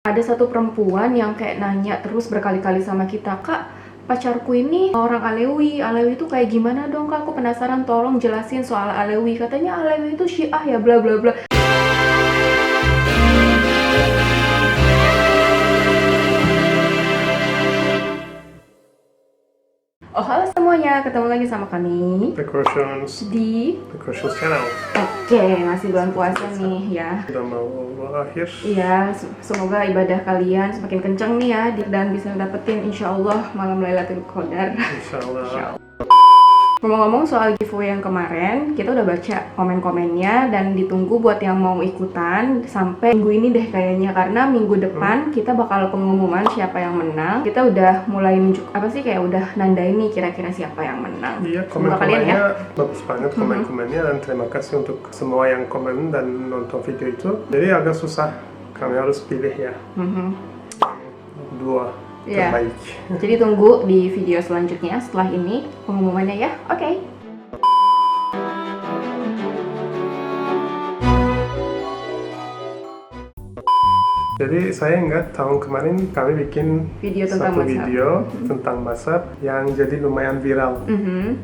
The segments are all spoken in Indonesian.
Ada satu perempuan yang kayak nanya terus berkali-kali sama kita, "Kak, pacarku ini orang Alewi. Alewi itu kayak gimana dong, Kak? Aku penasaran, tolong jelasin soal Alewi. Katanya Alewi itu Syiah ya, bla bla bla." Oh, halo semuanya, ketemu lagi sama kami The Questions Channel. Oke, masih bulan puasa nih ya. Udah mau akhir. Iya, semoga ibadah kalian semakin kencang nih ya, dan bisa dapetin insya Allah malam Lailatul Qadar. Insya Allah. Ngomong-ngomong soal giveaway yang kemarin, kita udah baca komen-komennya dan ditunggu buat yang mau ikutan sampai minggu ini deh kayaknya, karena minggu depan kita bakal pengumuman siapa yang menang. Kita udah mulai kayak udah nandain nih kira-kira siapa yang menang. Iya, Semoga kalian komen-komennya bagus banget komen-komennya, dan terima kasih untuk semua yang komen dan nonton video itu. Jadi agak susah, kami harus pilih ya dua terbaik. Jadi tunggu di video selanjutnya setelah ini pengumumannya ya. Oke. Jadi saya ingat tahun kemarin kami bikin Video tentang satu mazhab. video tentang mazhab yang jadi lumayan viral.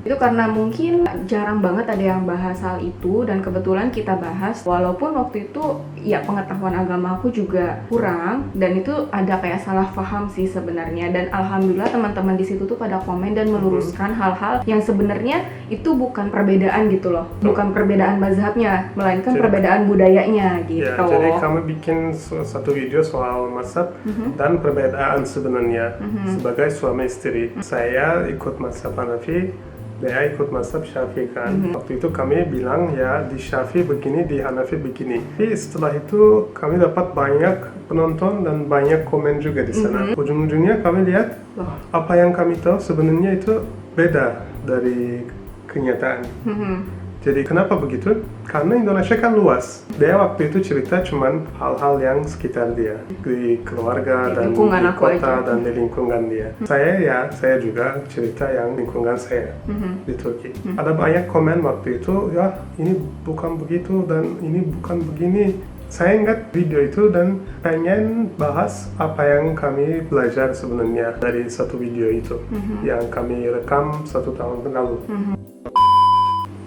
Itu karena mungkin jarang banget ada yang bahas hal itu, dan kebetulan kita bahas, walaupun waktu itu ya pengetahuan agama aku juga kurang, dan itu ada kayak salah paham sih sebenarnya. Dan alhamdulillah teman-teman di situ tuh pada komen dan meluruskan hal-hal yang sebenarnya itu bukan perbedaan gitu loh, bukan perbedaan mazhabnya, melainkan perbedaan budayanya gitu. Ya, jadi kami bikin satu video soal mazhab dan perbedaan sebenarnya sebagai suami istri. Saya ikut mazhab Hanafi, dia ikut mazhab Syafi'i kan. Waktu itu kami bilang ya di Syafi'i begini, di Hanafi begini. Tapi setelah itu kami dapat banyak penonton dan banyak komen juga di sana. Ujung-ujungnya kami lihat apa yang kami tahu sebenarnya itu beda dari kenyataan. Jadi kenapa begitu? Karena Indonesia kan luas. Dia waktu itu cerita cuman hal-hal yang sekitar dia, di keluarga dan di kota dan di lingkungan dia. Saya juga cerita yang lingkungan saya di Turki. Ada banyak komen waktu itu, ya ini bukan begitu dan ini bukan begini. Saya ingat video itu dan pengen bahas apa yang kami belajar sebenarnya dari satu video itu yang kami rekam 1 tahun lalu.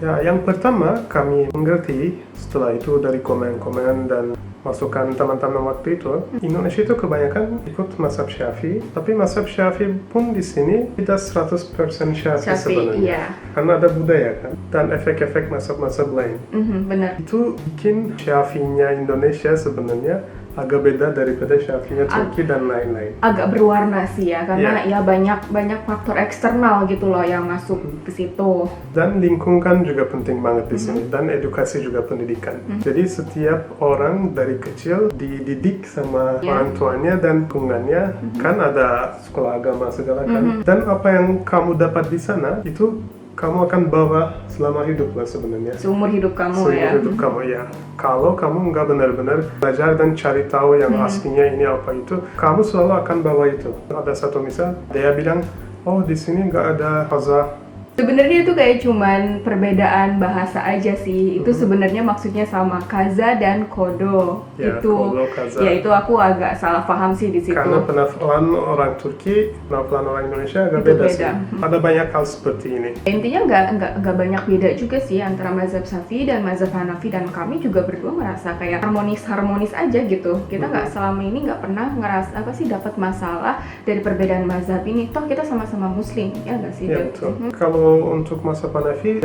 Ya, yang pertama kami mengerti setelah itu dari komen-komen dan masukan teman-teman waktu itu, Indonesia itu kebanyakan ikut mazhab Syafi'i, tapi mazhab Syafi'i pun di sini tidak 100% Syafi'i sebenarnya. Iya. Karena ada budaya kan, dan efek-efek mazhab-mazhab lain. Benar. Itu bikin Syafi'inya Indonesia sebenarnya agak beda daripada Syafi'inya Turki dan lain-lain. Agak berwarna sih ya, karena ya banyak faktor eksternal gitu loh yang masuk ke situ. Dan lingkungan juga penting banget di sini, dan edukasi juga pendidikan. Jadi setiap orang dari kecil dididik sama orang tuanya dan lingkungannya, kan ada sekolah agama segala kan. Dan apa yang kamu dapat di sana itu kamu akan bawa selama hidup lah sebenarnya. Seumur hidup kamu ya. Seumur hidup kamu ya. Kalau kamu nggak benar-benar belajar dan cari tahu yang aslinya ini apa itu, kamu selalu akan bawa itu. Ada satu misal, dia bilang, oh di sini nggak ada qaza. Sebenarnya itu kayak cuman perbedaan bahasa aja sih. Itu sebenarnya maksudnya sama kaza dan kodo. Ya, itu kodo, kaza. ya itu aku agak salah paham sih di situ. Karena penafilan orang Turki, penafilan orang Indonesia agak beda sih. Ada banyak hal seperti ini. Intinya nggak banyak beda juga sih antara mazhab Syafi'i dan mazhab Hanafi, dan kami juga berdua merasa kayak harmonis aja gitu. Kita nggak selama ini nggak pernah ngerasa dapat masalah dari perbedaan mazhab ini. Toh kita sama-sama Muslim, ya nggak sih? Ya, betul. Kalau untuk mazhab Hanafi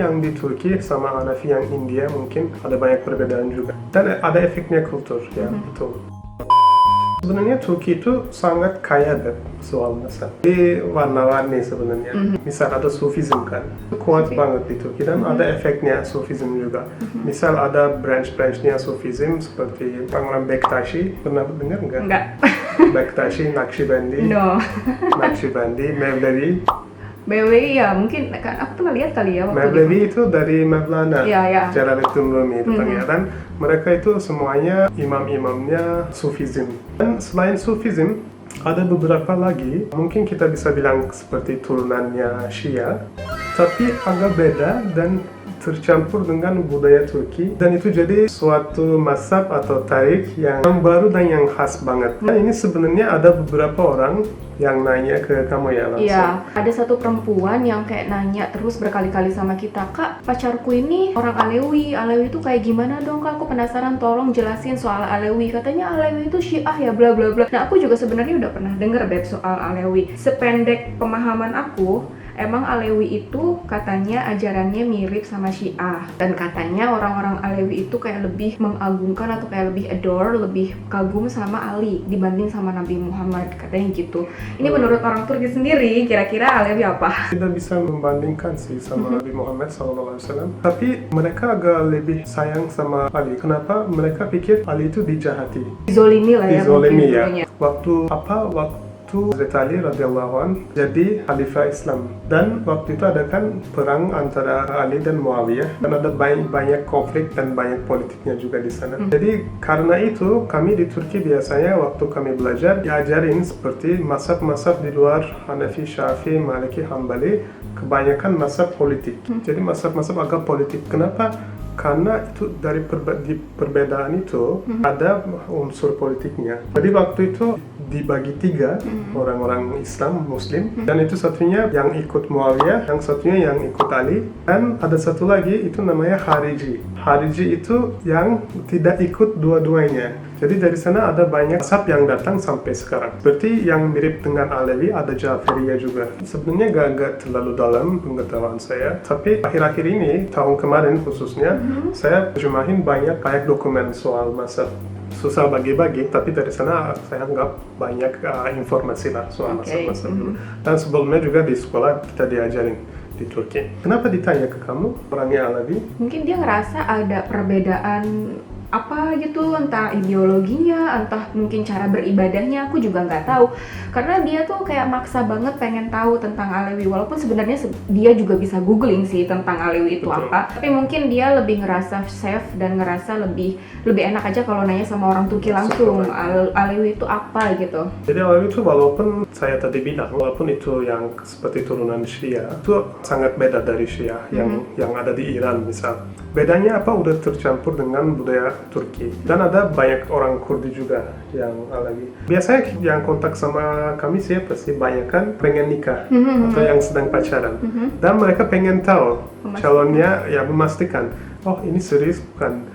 yang di Turki sama Hanafi yang India mungkin ada banyak perbedaan juga. Dan ada efeknya kultur, ya betul. Sebenarnya Turki itu sangat kaya deh soal mazhab. Di warna-warni sebenarnya. Misal ada Sufism kan, kuat banget di Turki, dan ada efeknya Sufism juga. Misal ada branch-branchnya Sufism seperti Pangeran Bektashi, pernah dengar nggak? Nggak. Bektashi, Naqshbandi, No. Naqshbandi, Mevlevi. BW ya mungkin kan aku pernah lihat kali ya waktu Mevlevi itu dari Mevlana, ya. Jalaluddin Rumi itu dan mereka itu semuanya imam-imamnya Sufism. Dan selain Sufism, ada beberapa lagi, mungkin kita bisa bilang seperti turunannya Syiah, tapi agak beda dan tercampur dengan budaya Turki, dan itu jadi suatu mazhab atau tarik yang baru dan yang khas banget. Nah, ini sebenarnya ada beberapa orang yang nanya ke kamu ya langsung. Iya, ada satu perempuan yang kayak nanya terus berkali-kali sama kita, "Kak, pacarku ini orang Alewi itu kayak gimana dong Kak? Aku penasaran, tolong jelasin soal Alewi. Katanya Alewi itu Syiah ya, bla bla bla." Nah, aku juga sebenarnya udah pernah denger Beb soal Alewi. Sependek pemahaman aku, emang Alewi itu katanya ajarannya mirip sama Syiah, dan katanya orang-orang Alewi itu kayak lebih mengagungkan atau kayak lebih adore, lebih kagum sama Ali dibanding sama Nabi Muhammad, katanya gitu. Ini menurut orang Turki sendiri, kira-kira Alewi apa? Tidak bisa membandingkan sih sama Nabi Muhammad SAW, tapi mereka agak lebih sayang sama Ali. Kenapa? Mereka pikir Ali itu dijahati, Dizolimi lah ya, dizolimi mungkin ya. dulunya. Waktu Hazrat Ali radhiyallahu an jadi khalifah Islam, dan waktu itu ada kan perang antara Ali dan Muawiyah, dan ada banyak konflik dan banyak politiknya juga di sana. Jadi karena itu kami di Turki biasanya waktu kami belajar diajarin seperti mazhab-mazhab di luar Hanafi, Syafi'i, Maliki, Hambali, kebanyakan mazhab politik. Jadi mazhab-mazhab agak politik. Kenapa? Karena itu dari perbedaan itu ada unsur politiknya. Jadi waktu itu dibagi tiga, orang-orang Islam, Muslim, dan itu satunya yang ikut Muawiyah, yang satunya yang ikut Ali, dan ada satu lagi itu namanya Khariji. Khariji itu yang tidak ikut dua-duanya. Jadi dari sana ada banyak mazhab yang datang sampai sekarang. Seperti yang mirip dengan Alewi, ada Jaferiyah juga. Sebenarnya gak terlalu dalam pengetahuan saya, tapi akhir-akhir ini, tahun kemarin khususnya, saya terjemahin banyak dokumen soal mazhab. Susah bagi-bagi, tapi dari sana saya anggap banyak informasi lah soal mazhab-mazhab dulu. Dan sebelumnya juga di sekolah kita diajarin di Turki. Kenapa ditanya ke kamu orangnya Alewi? Mungkin dia ngerasa ada perbedaan apa gitu, entah ideologinya, entah mungkin cara beribadahnya, aku juga nggak tahu. Karena dia tuh kayak maksa banget pengen tahu tentang Alewi, walaupun sebenarnya dia juga bisa googling sih tentang Alewi itu apa. Tapi mungkin dia lebih ngerasa safe dan ngerasa lebih enak aja kalau nanya sama orang Turki langsung, Alewi itu apa gitu. Jadi Alewi itu walaupun saya tadi bilang, walaupun itu yang seperti turunan Syiah, itu sangat beda dari Syiah yang ada di Iran misal. Bedanya apa? Udah tercampur dengan budaya Turki, dan ada banyak orang Kurdi juga yang Alewi. Biasanya yang kontak sama kami siapa sih? Banyak kan pengen nikah atau yang sedang pacaran, dan mereka pengen tahu calonnya, ya memastikan, oh ini serius bukan?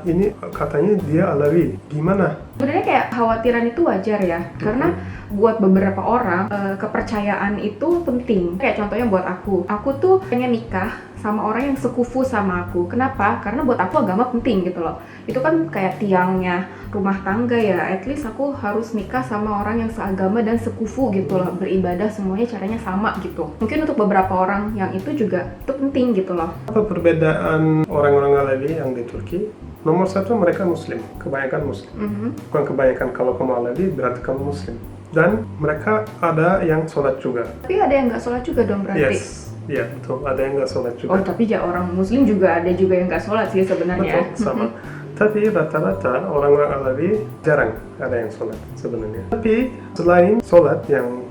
Ini katanya dia Alewi, gimana? Sebenarnya kayak khawatiran itu wajar ya, karena buat beberapa orang kepercayaan itu penting. Kayak contohnya buat aku tuh pengen nikah sama orang yang sekufu sama aku. Kenapa? Karena buat aku agama penting gitu loh. Itu kan kayak tiangnya rumah tangga ya. At least aku harus nikah sama orang yang seagama dan sekufu gitu loh. Beribadah semuanya caranya sama gitu. Mungkin untuk beberapa orang yang itu juga itu penting gitu loh. Apa perbedaan orang-orang Alewi yang di Turki? Nomor satu, mereka Muslim, kebanyakan Muslim. Bukan kebanyakan, kalau kamu Alewi berarti kamu Muslim. Dan mereka ada yang sholat juga. Tapi ada yang nggak sholat juga dong berarti? Yes, iya betul, ada yang nggak sholat juga. Oh, tapi ya orang Muslim juga ada juga yang nggak sholat sih sebenarnya. Betul, sama. Tapi rata-rata orang-orang Alewi jarang ada yang sholat sebenarnya. Tapi selain sholat yang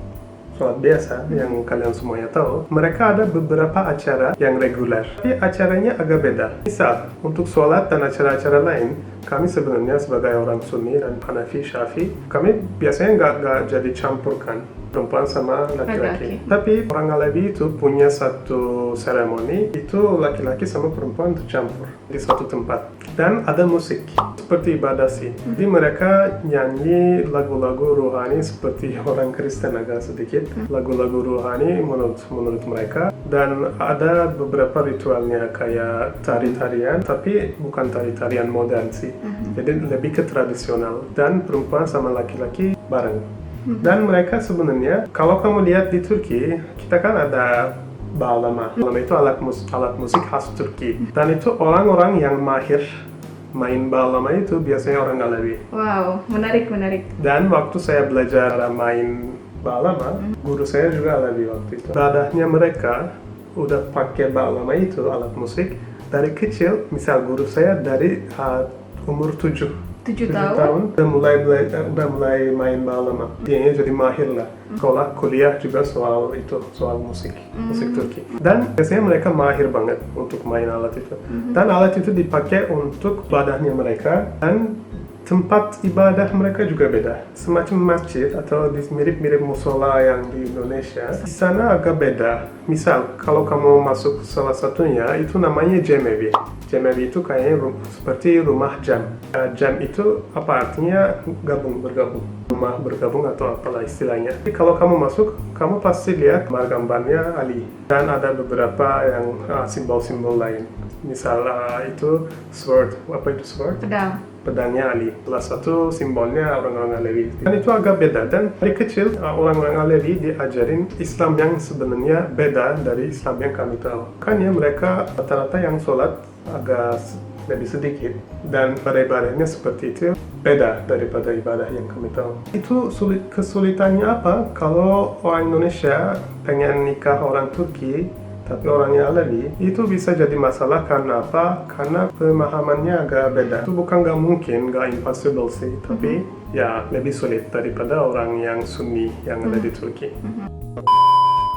sholat biasa yang kalian semuanya tahu, mereka ada beberapa acara yang reguler. Tapi acaranya agak beda. Misal, untuk sholat dan acara-acara lain, kami sebenarnya sebagai orang Sunni dan Hanafi, Syafi'i, kami biasanya nggak jadi campurkan perempuan sama laki-laki. Tapi orang Alewi itu punya satu seremoni, itu laki-laki sama perempuan tercampur di suatu tempat. Dan ada musik, seperti ibadah sih. Jadi mereka nyanyi lagu-lagu rohani seperti orang Kristen agak sedikit. Lagu-lagu rohani menurut mereka. Dan ada beberapa ritualnya kayak tari-tarian, tapi bukan tari-tarian modern sih. Jadi lebih ke tradisional. Dan perempuan sama laki-laki bareng. Dan mereka sebenarnya, kalau kamu lihat di Turki, kita kan ada bağlama. Bağlama itu alat musik khas Turki. Dan itu orang-orang yang mahir main bağlama itu biasanya orang Alewi. Wow, menarik. Dan waktu saya belajar main bağlama, guru saya juga Alewi waktu itu. Dadahnya mereka udah pakai bağlama itu, alat musik, dari kecil. Misal guru saya dari umur 7. 7 7 tahun? tahun udah mulai main lama. Dia jadi mahir lah. Sekolah, kuliah juga soal musik Turki. Dan biasanya mereka mahir banget untuk main alat itu. Dan alat itu dipakai untuk ibadahnya mereka, dan tempat ibadah mereka juga beda. Semacam masjid atau mirip-mirip musola yang di Indonesia. Di sana agak beda. Misal, kalau kamu masuk salah satunya, itu namanya cemevi. Cemevi itu kayaknya seperti rumah jam. Jam itu apa artinya? Bergabung. Rumah bergabung atau apalah istilahnya. Jadi kalau kamu masuk, kamu pasti lihat gambarnya Ali. Dan ada beberapa yang simbol-simbol lain. Misal itu sword. Apa itu sword? Pedangnya Ali. Salah satu simbolnya orang-orang Alevi. Dan itu agak beda. Dan dari kecil orang-orang Alevi diajarin Islam yang sebenarnya beda dari Islam yang kami tahu. Makanya mereka rata-rata yang sholat agak lebih sedikit. Dan ibadahnya seperti itu beda daripada ibadah yang kami tahu. Itu kesulitannya apa? Kalau orang Indonesia pengen nikah orang Turki, tapi orangnya Alevi, itu bisa jadi masalah karena apa? Karena pemahamannya agak beda. Itu bukan nggak mungkin, nggak impossible sih, tapi ya lebih sulit daripada orang yang Sunni yang ada di Turki.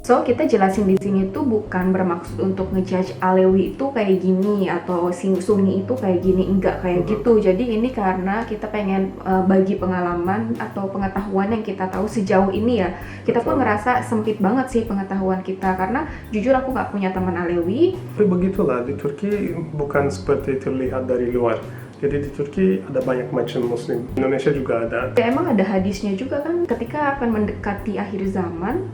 So, kita jelasin di sini tuh bukan bermaksud untuk ngejudge Alewi itu kayak gini atau Sunni itu kayak gini, enggak kayak gitu. Jadi ini karena kita pengen bagi pengalaman atau pengetahuan yang kita tahu sejauh ini ya. Kita pun ngerasa sempit banget sih pengetahuan kita, karena jujur aku nggak punya teman Alewi. Tapi begitulah, di Turki bukan seperti terlihat dari luar. Jadi di Turki ada banyak macam Muslim. Indonesia juga ada. Ya, emang ada hadisnya juga kan, ketika akan mendekati akhir zaman,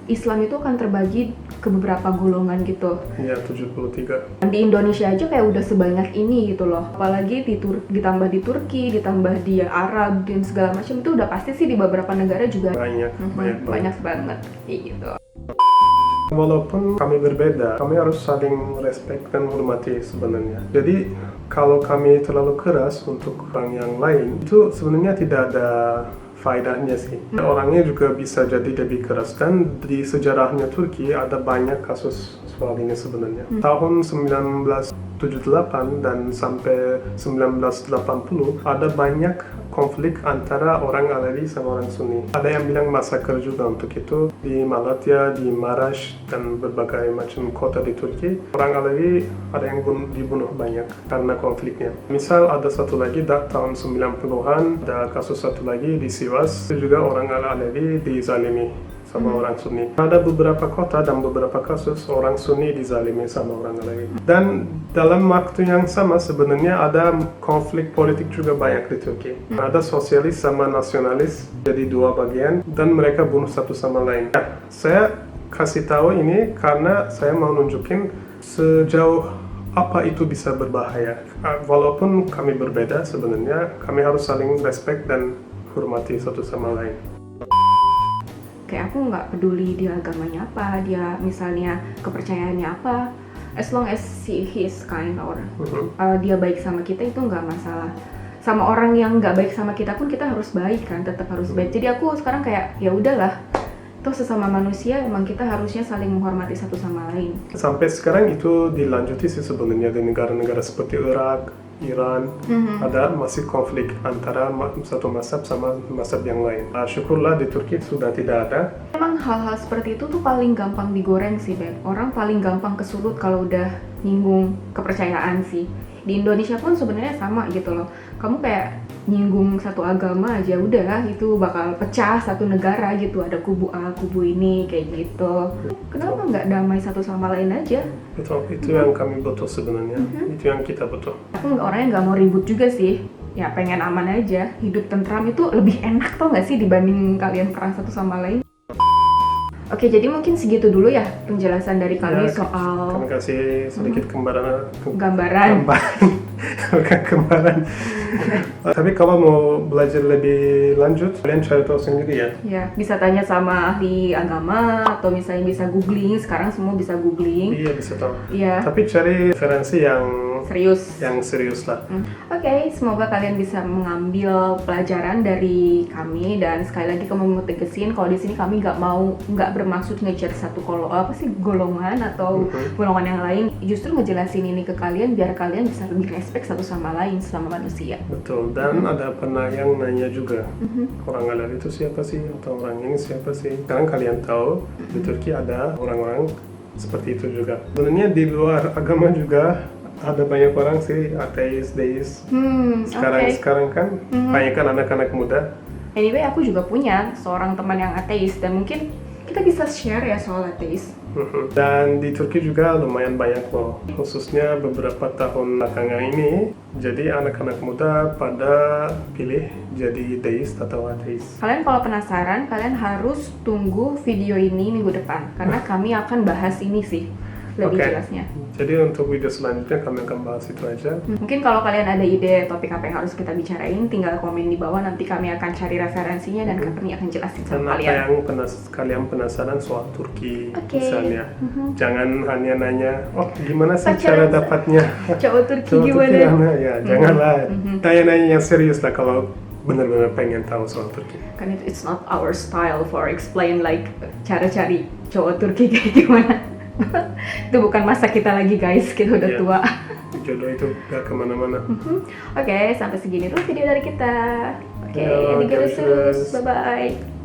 Islam itu akan terbagi ke beberapa golongan gitu. Ya, 73. Di Indonesia aja kayak udah sebanyak ini gitu loh. Apalagi ditambah di Turki, ditambah di Arab dan segala macam, itu udah pasti sih di beberapa negara juga banyak banget kayak gitu. Walaupun kami berbeda, kami harus saling respect dan hormati sebenarnya. Jadi kalau kami terlalu keras untuk orang yang lain, itu sebenarnya tidak ada faedahnya sih. Orangnya juga bisa jadi lebih keras, dan di sejarahnya Turki ada banyak kasus soal ini sebenarnya. Tahun 1978 dan sampai 1980 ada banyak konflik antara orang Alevi sama orang Sunni. Ada yang bilang massacre juga untuk itu di Malatya, di Marash, dan berbagai macam kota di Turki. Orang Alevi ada yang dibunuh banyak karena konfliknya. Misal ada satu lagi tahun 90-an, ada kasus satu lagi di Sivas, itu juga orang Alevi dizalimi sama orang Sunni. Ada beberapa kota dan beberapa kasus orang Sunni dizalimi sama orang Alevi. Dan dalam waktu yang sama sebenarnya ada konflik politik juga banyak di Turki. Ada sosialis sama nasionalis jadi dua bagian, dan mereka bunuh satu sama lain. Ya, saya kasih tahu ini karena saya mau nunjukin sejauh apa itu bisa berbahaya. Walaupun kami berbeda sebenarnya, kami harus saling respect dan hormati satu sama lain. Kayak aku nggak peduli dia agamanya apa, dia misalnya kepercayaannya apa, as long as he is kind or dia baik sama kita, itu nggak masalah. Sama orang yang nggak baik sama kita pun kita harus baik kan, tetap harus baik. Jadi aku sekarang kayak ya udahlah, toh sesama manusia emang kita harusnya saling menghormati satu sama lain. Sampai sekarang itu dilanjuti sih sebenarnya di negara-negara seperti Irak, Iran, ada masih konflik antara satu mazhab sama mazhab yang lain. Syukurlah di Turki sudah tidak ada. Emang hal-hal seperti itu tuh paling gampang digoreng sih, Beb. Orang paling gampang kesulut kalau udah nyinggung kepercayaan sih. Di Indonesia pun sebenarnya sama gitu loh. Kamu kayak nyinggung satu agama aja udah itu bakal pecah satu negara gitu, ada kubu A, kubu ini kayak gitu. Kenapa nggak damai satu sama lain aja? Betul, itu yang kami butuh sebenarnya. Itu yang kita butuh. Aku orangnya nggak mau ribut juga sih. Ya pengen aman aja. Hidup tentram itu lebih enak tau nggak sih dibanding kalian perang satu sama lain. Oke, jadi mungkin segitu dulu ya penjelasan dari kami soal kami kasih sedikit gambaran. Bukan gambaran. Tapi kalau mau belajar lebih lanjut, kalian cari tahu sendiri ya. Ya, bisa tanya sama ahli agama atau misalnya bisa googling. Sekarang semua bisa googling. Iya, bisa tahu. Iya. Tapi cari referensi yang serius. Yang serius lah. Oke, semoga kalian bisa mengambil pelajaran dari kami, dan sekali lagi kami mau tegesin kalau di sini kami nggak bermaksud ngejar satu golongan atau golongan yang lain. Justru ngejelasin ini ke kalian biar kalian bisa lebih respect satu sama lain selama manusia. Betul. Dan ada pernah yang nanya juga, orang Arab itu siapa sih, atau orang ini siapa sih? Sekarang kalian tahu di Turki ada orang-orang seperti itu juga. Sebenarnya di luar agama juga ada banyak orang sih ateis, deis. Sekarang kan banyak kan anak-anak muda. Anyway, aku juga punya seorang teman yang ateis, dan mungkin kita bisa share ya soal ateis. Dan di Turki juga lumayan banyak loh, khususnya beberapa tahun belakangan ini. Jadi anak-anak muda pada pilih jadi deis atau ateis. Kalian kalau penasaran, kalian harus tunggu video ini minggu depan, karena kami akan bahas ini sih lebih jelasnya. Jadi untuk video selanjutnya kami akan bahas itu aja. Mungkin kalau kalian ada ide topik apa yang harus kita bicarain, tinggal komen di bawah, nanti kami akan cari referensinya dan kami akan jelasin sama kalian. kalian. Apa yang kalian penasaran soal Turki misalnya. Jangan hanya nanya, oh gimana sih cara dapatnya cowok Turki gimana? Ya, janganlah. Tanya-nanya yang serius lah kalau benar-benar pengen tahu soal Turki. Kan it's not our style for explain like cara cari cowok Turki kayak gimana. Itu bukan masa kita lagi guys, kita udah tua. Jodoh itu gak kemana-mana. Oke, sampai segini dulu video dari kita. Oke, bye-bye.